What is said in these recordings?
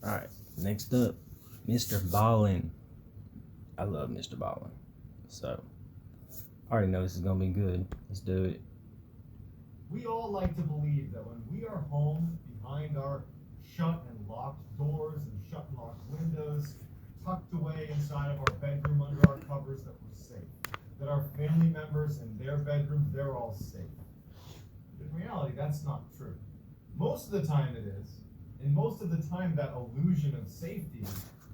Alright, next up, MrBallen. I love MrBallen. So, I already know this is going to be good. Let's do it. We all like to believe that when we are home behind our shut and locked doors and shut and locked windows, tucked away inside of our bedroom under our covers, that we're safe. That our family members in their bedrooms, they're all safe. But in reality, that's not true. Most of the time it is, and most of the time that illusion of safety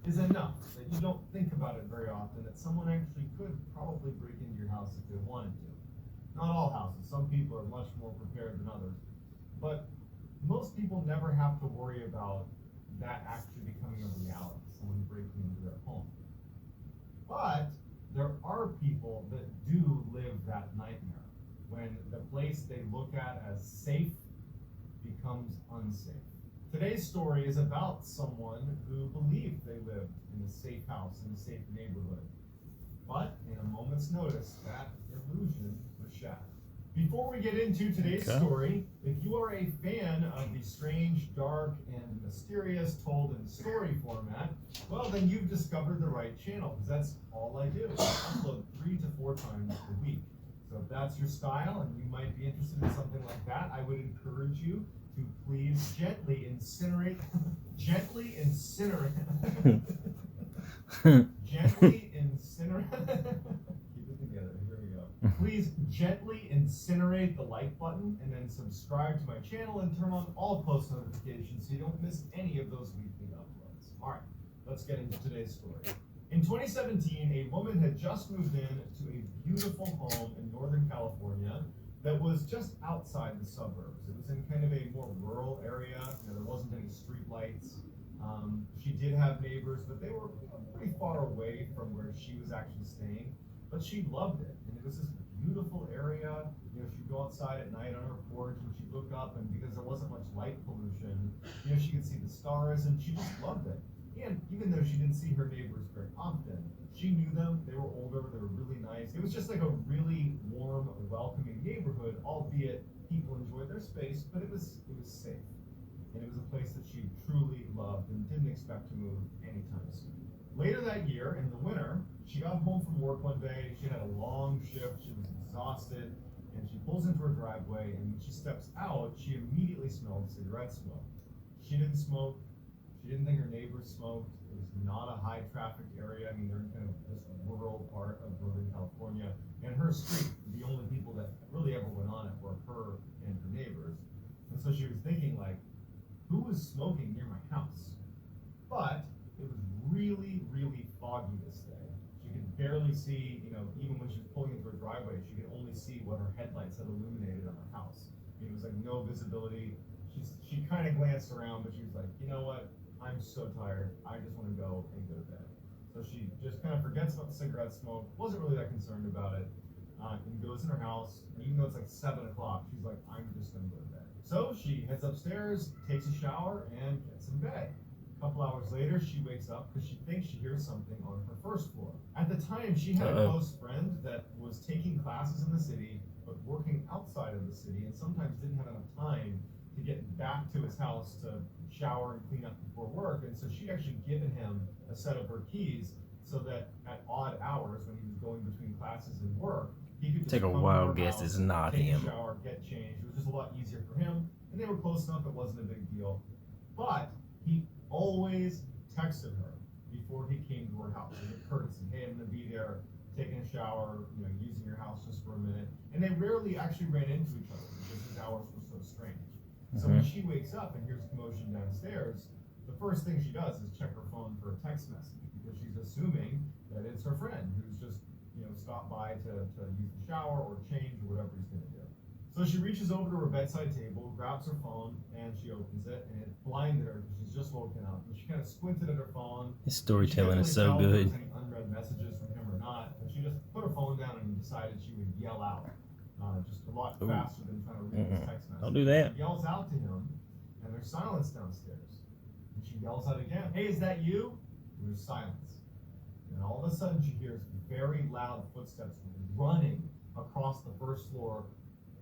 is enough that you don't think about it very often, that someone actually could probably break into your house if they wanted to. Not all houses. Some people are much more prepared than others. But most people never have to worry about that actually becoming a reality, someone breaking into their home. But there are people that do live that nightmare, when the place they look at as safe becomes unsafe. Today's story is about someone who believed they lived in a safe house, in a safe neighborhood. But in a moment's notice, that illusion was shattered. Before we get into today's story, if you are a fan of the strange, dark, and mysterious told in story format, well, then you've discovered the right channel, because that's all I do. I upload 3 to 4 times a week. So if that's your style and you might be interested in something like that, I would encourage you to please gently incinerate, gently incinerate, gently incinerate, keep it together, here we go. Please gently incinerate the like button and then subscribe to my channel and turn on all post notifications so you don't miss any of those weekly uploads. All right, let's get into today's story. In 2017, a woman had just moved in to a beautiful home in Northern California that was just outside the suburbs. It was in kind of a more rural area. There wasn't any street lights. She did have neighbors, but they were pretty far away from where she was actually staying. But she loved it, and it was this beautiful area. She'd go outside at night on her porch, and she'd look up, and because there wasn't much light pollution, she could see the stars, and she just loved it. And even though she didn't see her neighbors very often, she knew them. They were older. They were really nice. It was just like a really warm, welcoming neighborhood, albeit people enjoyed their space, but it was safe. And it was a place that she truly loved and didn't expect to move anytime soon. Later that year, in the winter, she got home from work one day. She had a long shift. She was exhausted. And she pulls into her driveway, and when she steps out, she immediately smelled cigarette smoke. She didn't smoke. She didn't think her neighbors smoked. It was not a high traffic area. I mean, they're in kind of this rural part of Northern California. And her street, the only people that really ever went on it were her and her neighbors. And so she was thinking, like, who was smoking near my house? But it was really, really foggy this day. She could barely see, even when she was pulling into her driveway, she could only see what her headlights had illuminated on her house. It was like no visibility. She kind of glanced around, but she was like, you know what? I'm so tired. I just want to go and go to bed. So she just kind of forgets about the cigarette smoke, wasn't really that concerned about it, and goes in her house. And even though it's like 7 o'clock, she's like, I'm just going to go to bed. So she heads upstairs, takes a shower, and gets in bed. A couple hours later, she wakes up because she thinks she hears something on her first floor. At the time, she had a close friend that was taking classes in the city, but working outside of the city, and sometimes didn't have enough time to get back to his house to shower and clean up before work. And so she'd actually given him a set of her keys so that at odd hours when he was going between classes and work, he could just take a wild guess it's not him. Take a shower, get changed. It was just a lot easier for him, and they were close enough, it wasn't a big deal. But he always texted her before he came to her house as a courtesy. Hey, I'm going to be there, taking a shower, using your house just for a minute. And they rarely actually ran into each other because his hours were so strange. So when she wakes up and hears commotion downstairs, the first thing she does is check her phone for a text message because she's assuming that it's her friend who's just, stopped by to use the shower or change or whatever he's going to do. So she reaches over to her bedside table, grabs her phone, and she opens it, and it blinded her because she's just woken up. And she kind of squinted at her phone. His storytelling is so good. If there was any unread messages from him or not, and she just put her phone down and decided she would yell out. Just a lot faster than trying to read his text message. Don't do that. She yells out to him, and there's silence downstairs. And she yells out again, hey, is that you? And there's silence. And all of a sudden, she hears very loud footsteps running across the first floor,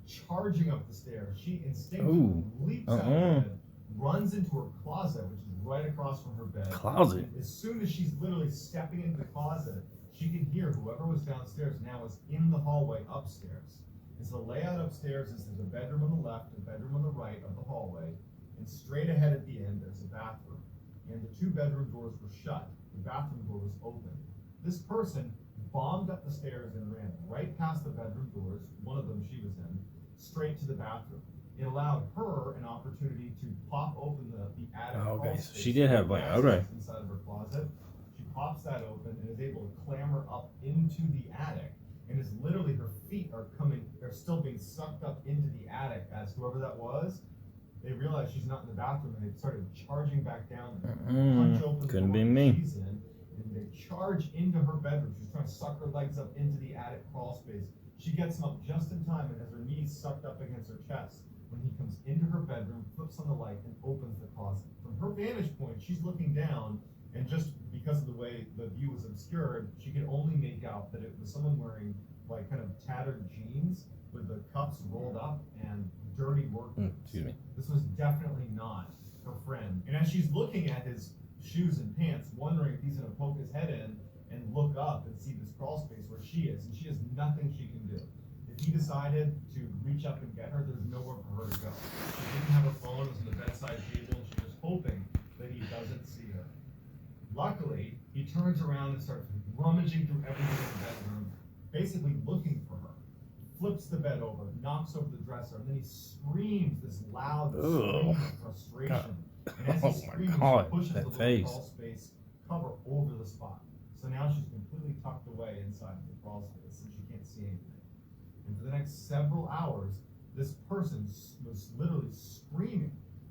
charging up the stairs. She instinctively leaps out of bed, runs into her closet, which is right across from her bed. Closet. And as soon as she's literally stepping into the closet, she can hear whoever was downstairs now is in the hallway upstairs. And so the layout upstairs is there's a bedroom on the left, a bedroom on the right of the hallway, and straight ahead at the end there's a bathroom. And the 2 bedroom doors were shut. The bathroom door was open. This person bombed up the stairs and ran right past the bedroom doors, one of them she was in, straight to the bathroom. It allowed her an opportunity to pop open the attic. Okay, so she did have like, okay. Inside of her closet. She pops that open and is able to clamber up into the attic. And is literally, her feet are still being sucked up into the attic as whoever that was. They realized she's not in the bathroom and they started charging back down there. Punch open the Couldn't door be that me. she's in, and they charge into her bedroom. She's trying to suck her legs up into the attic crawl space. She gets him up just in time and has her knees sucked up against her chest when he comes into her bedroom, flips on the light, and opens the closet. From her vantage point, she's looking down, and just because of the way the view was obscured, she could only make out that it was someone wearing like kind of tattered jeans with the cuffs rolled up and dirty work boots. Excuse me. This was definitely not her friend. And as she's looking at his shoes and pants, wondering if he's gonna poke his head in and look up and see this crawl space where she is, and she has nothing she can do. If he decided to reach up and get her, there's nowhere for her to go. She didn't have a phone, it was on the bedside table, and she was hoping that he doesn't see her. Luckily, he turns around and starts rummaging through everything in the bedroom, basically looking for her. Flips the bed over, knocks over the dresser, and then he screams this loud scream of frustration. And as he screams, he pushes the little crawl space cover over the spot. So now she's completely tucked away inside the crawl space, and she can't see anything. And for the next several hours, this person was literally screaming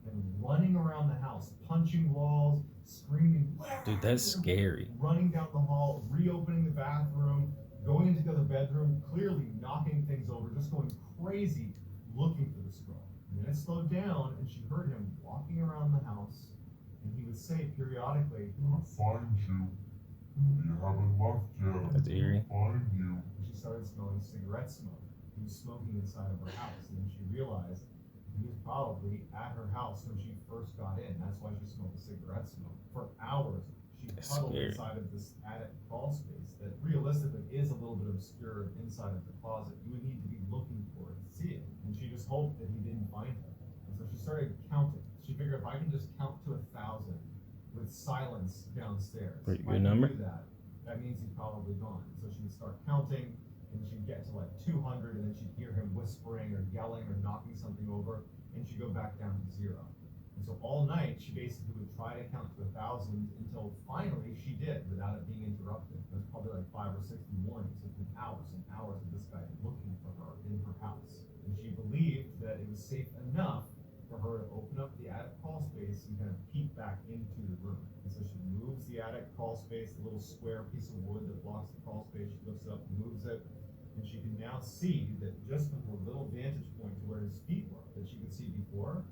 and running around the house, punching walls, screaming, dude, that's scary. Running down the hall, reopening the bathroom, going into the other bedroom, clearly knocking things over, just going crazy looking for this girl. And then it slowed down, and she heard him walking around the house, and he would say periodically, "I'm gonna find you. You haven't left yet. That's eerie. Find you." And she started smelling cigarette smoke. He was smoking inside of her house, and then she realized he was probably at her house when she first got in. That's why she smelled the cigarette smoke. For hours, she huddled inside of this attic crawl space that realistically is a little bit obscured inside of the closet. You would need to be looking for it to see it. And she just hoped that he didn't find her. And so she started counting. She figured if I can just count to 1,000 with silence downstairs, pretty if I good can number. do that, that means he's probably gone. So she would start counting, and she'd get to like 200, and then she'd hear him whispering or yelling or knocking something over, and she'd go back down to 0. And so all night, she basically would try to count to 1,000 until finally she did, without it being interrupted. It was probably like 5 or 6 in the morning, so it's been hours and hours of this guy looking for her in her house. And she believed that it was safe enough for her to open up the attic crawl space and kind of peek back into the room. And so she moves the attic crawl space, the little square piece of wood that blocks the crawl space, she lifts it up, moves it, and she can now see that just from her little vantage point to where his feet were, that she could see before,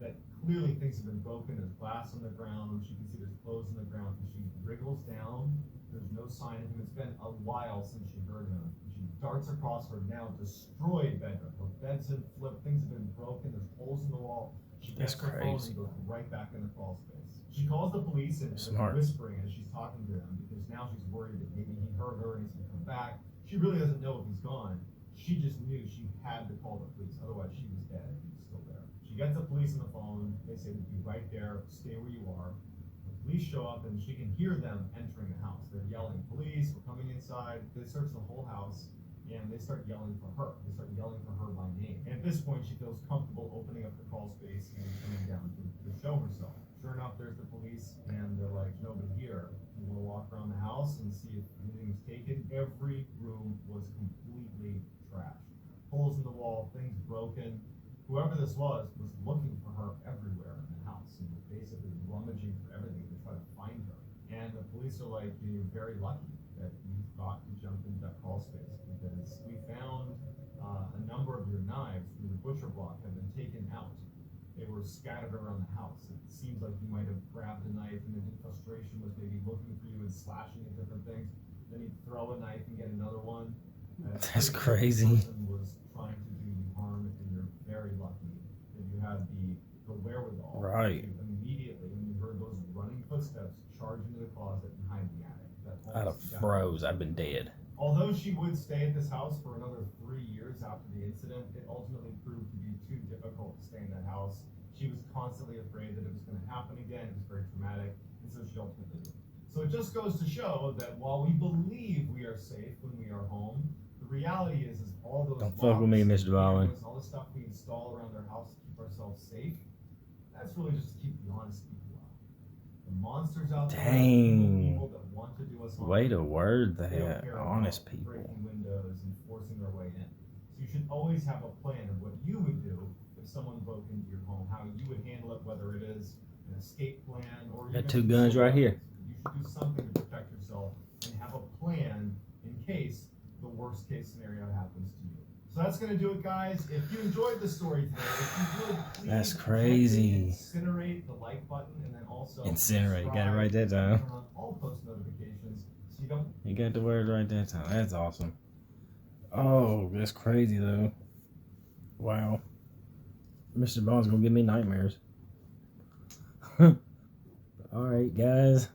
that clearly things have been broken. There's glass on the ground, she can see there's clothes on the ground, and she wriggles down. There's no sign of him. It's been a while since she heard him. She darts across her now destroyed bedroom. Her bed's been flipped, things have been broken, there's holes in the wall. She gets her phone and goes right back in the crawl space. She calls the police and is whispering as she's talking to them, because now she's worried that maybe he heard her and he's gonna come back. She really doesn't know if he's gone. She just knew she had to call the police, otherwise she was dead if he was still there. She gets the police on the phone, they say, "Be right there, stay where you are." The police show up and she can hear them entering the house. They're yelling, "Police, we're coming inside." They search the whole house and they start yelling for her. They start yelling for her by name. And at this point she feels comfortable opening up the crawl space and coming down to show herself. Sure enough, there's the police and they're like, "Nobody here. You wanna walk around the house and see if anything was taken?" Every room was completely trashed. Holes in the wall, things broken. Whoever this was looking for her everywhere in the house and was basically rummaging for everything to try to find her. And the police are like, "You're very lucky that you thought to jump into that crawl space, because we found a number of your knives from the butcher block have been taken out. They were scattered around the house. It seems like you might have grabbed a knife and then in frustration was maybe looking for you and slashing at different things. Then he'd throw a knife and get another one." That's crazy. The person was trying to do you harm, and you're very lucky that you had the wherewithal right to immediately, when you heard those footsteps charge into the closet and hide in the attic. That I'd have froze. I've been dead. Although she would stay at this house for another 3 years after the incident, it ultimately proved to be too difficult to stay in that house. She was constantly afraid that it was going to happen again. It was very traumatic, and so she ultimately did. So it just goes to show that while we believe we are safe when we are home, the reality is all those Don't fuck with me, Mr. Ballen. All the stuff we install around our house to keep ourselves safe, that's really just to keep the honest people out. The monsters out there, the people that want to do us harm. Way to word They don't that. care Honest about people. breaking windows and forcing their way in. So you should always have a plan of what you would do if someone broke into your home, how you would handle it, whether it is an escape plan or Got 2 guns right here. You should do something to protect yourself and have a plan in case the worst case scenario happens to you. So that's going to do it, guys. If you enjoyed the story today, if you would, please That's crazy. incinerate the like button and then also Incinerate. Got it right that time. turn on all post notifications so you don't. You got the word right that time. That's awesome. Oh, that's crazy though. Wow. Mr. Ballen's gonna give me nightmares. Alright, guys.